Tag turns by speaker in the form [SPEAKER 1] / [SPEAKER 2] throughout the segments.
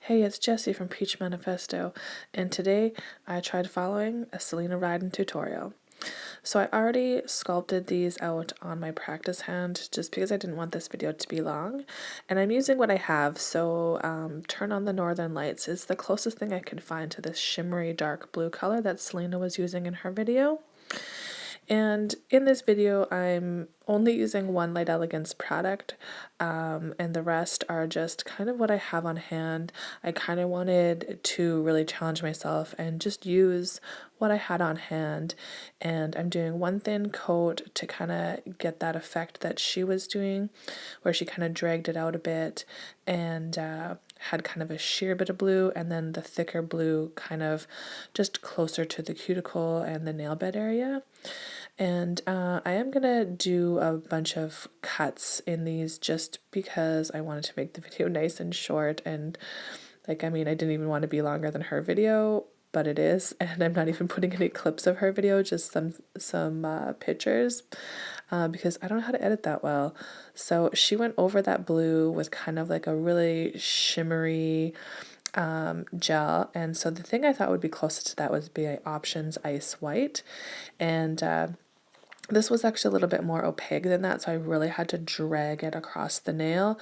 [SPEAKER 1] Hey, it's Jessie from Peach Manifesto, and today I tried following a Selena Ryden tutorial. So I already sculpted these out on my practice hand just because I didn't want this video to be long, and I'm using what I have. So Turn on the Northern Lights is the closest thing I could find to this shimmery dark blue color that Selena was using in her video. And in this video, I'm only using one Light Elegance product, and the rest are just kind of what I have on hand. I kind of wanted to really challenge myself and just use what I had on hand. And I'm doing one thin coat to kind of get that effect that she was doing, where she kind of dragged it out a bit and had kind of a sheer bit of blue, and then the thicker blue kind of just closer to the cuticle and the nail bed area. And I am gonna do a bunch of cuts in these just because I wanted to make the video nice and short. And I didn't even want to be longer than her video, but it is. And I'm not even putting any clips of her video, just some pictures, because I don't know how to edit that well. So she went over that blue with kind of like a really shimmery gel. And so the thing I thought would be closest to that would be Options Ice White. And this was actually a little bit more opaque than that, so I really had to drag it across the nail.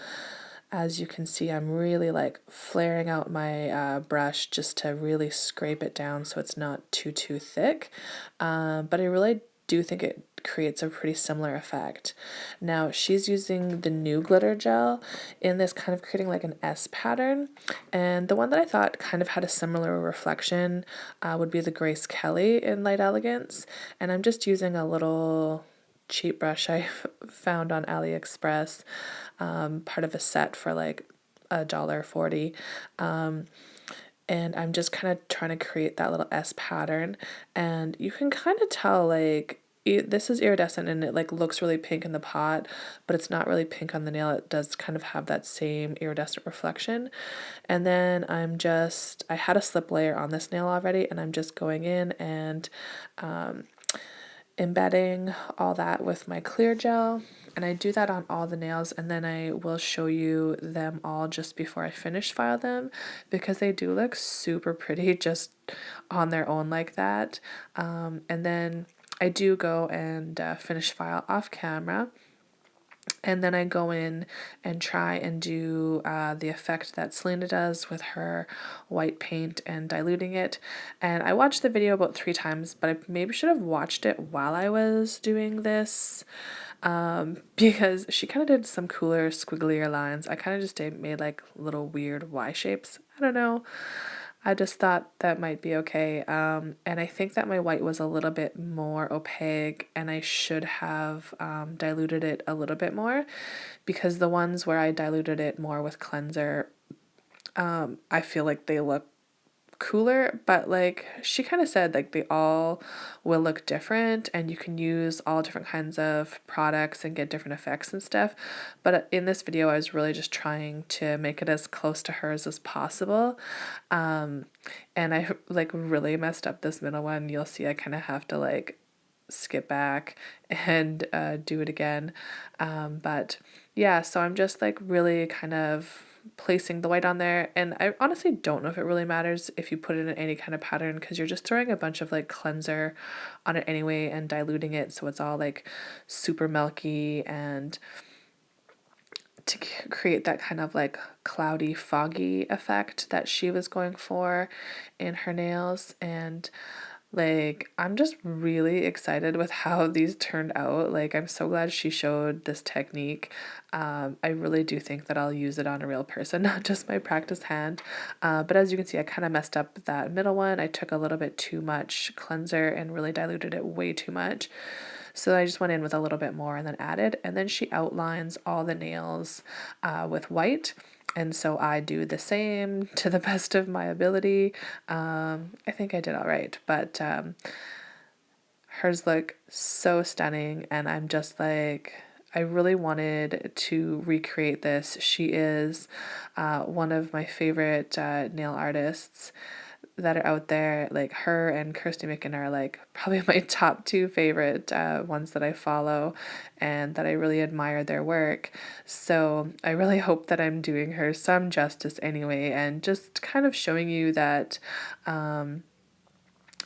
[SPEAKER 1] As you can see, I'm really like flaring out my brush just to really scrape it down so it's not too thick. But I really do think it creates a pretty similar effect. Now she's using the new glitter gel in this, kind of creating like an S pattern, and the one that I thought kind of had a similar reflection would be the Grace Kelly in Light Elegance. And I'm just using a little cheap brush I found on AliExpress, part of a set for like $1.40. And I'm just kind of trying to create that little S pattern, and you can kind of tell like this is iridescent and it like looks really pink in the pot, but it's not really pink on the nail. It does kind of have that same iridescent reflection. And then I had a slip layer on this nail already, and I'm just going in and embedding all that with my clear gel. And I do that on all the nails, and then I will show you them all just before I finish file them, because they do look super pretty just on their own like that. And then I do go and finish file off camera. And then I go in and try and do the effect that Selena does with her white paint and diluting it. And I watched the video about 3 times, but I maybe should have watched it while I was doing this, because she kind of did some cooler, squigglier lines. I kind of just made like little weird Y shapes. I don't know. I just thought that might be okay. And I think that my white was a little bit more opaque, and I should have diluted it a little bit more, because the ones where I diluted it more with cleanser, I feel like they look cooler, but like she kind of said, like they all will look different and you can use all different kinds of products and get different effects and stuff. But in this video I was really just trying to make it as close to hers as possible, and I like really messed up this middle one. You'll see I kind of have to like skip back and do it again, but yeah, so I'm just like really kind of placing the white on there, and I honestly don't know if it really matters if you put it in any kind of pattern, because you're just throwing a bunch of like cleanser on it anyway and diluting it so it's all like super milky, and to create that kind of like cloudy, foggy effect that she was going for in her nails. And like, I'm just really excited with how these turned out. Like, I'm so glad she showed this technique. I really do think that I'll use it on a real person, not just my practice hand. But as you can see, I kind of messed up that middle one. I took a little bit too much cleanser and really diluted it way too much. So I just went in with a little bit more and then added. And then she outlines all the nails with white. And so I do the same to the best of my ability. I think I did all right, but hers look so stunning, and I'm just like, I really wanted to recreate this. She is one of my favorite nail artists. that are out there. Like her and Kirsty Micken are like probably my top two favorite ones that I follow and that I really admire their work. So I really hope that I'm doing her some justice anyway, and just kind of showing you that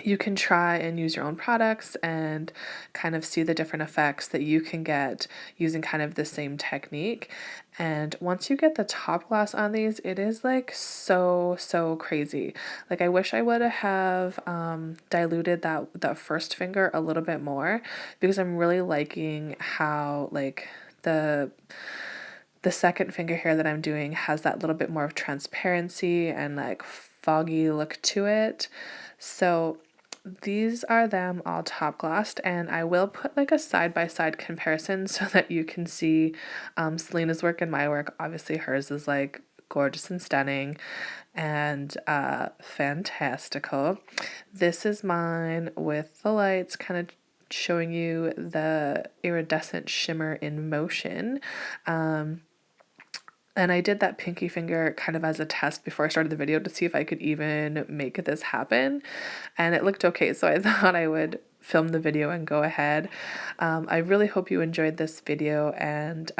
[SPEAKER 1] you can try and use your own products and kind of see the different effects that you can get using kind of the same technique. And once you get the top gloss on these, it is like so crazy. Like I wish I would have diluted that first finger a little bit more, because I'm really liking how like the second finger here that I'm doing has that little bit more of transparency and like foggy look to it. So these are them all top glossed, and I will put like a side-by-side comparison so that you can see Selena's work and my work. Obviously hers is like gorgeous and stunning and fantastical. This is mine with the lights kind of showing you the iridescent shimmer in motion. And I did that pinky finger kind of as a test before I started the video to see if I could even make this happen. And it looked okay, so I thought I would film the video and go ahead. I really hope you enjoyed this video, and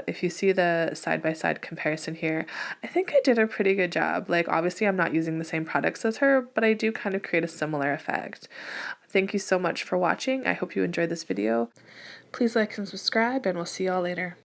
[SPEAKER 1] if you see the side-by-side comparison here, I think I did a pretty good job. Like obviously I'm not using the same products as her, but I do kind of create a similar effect. Thank you so much for watching. I hope you enjoyed this video. Please like and subscribe, and we'll see y'all later.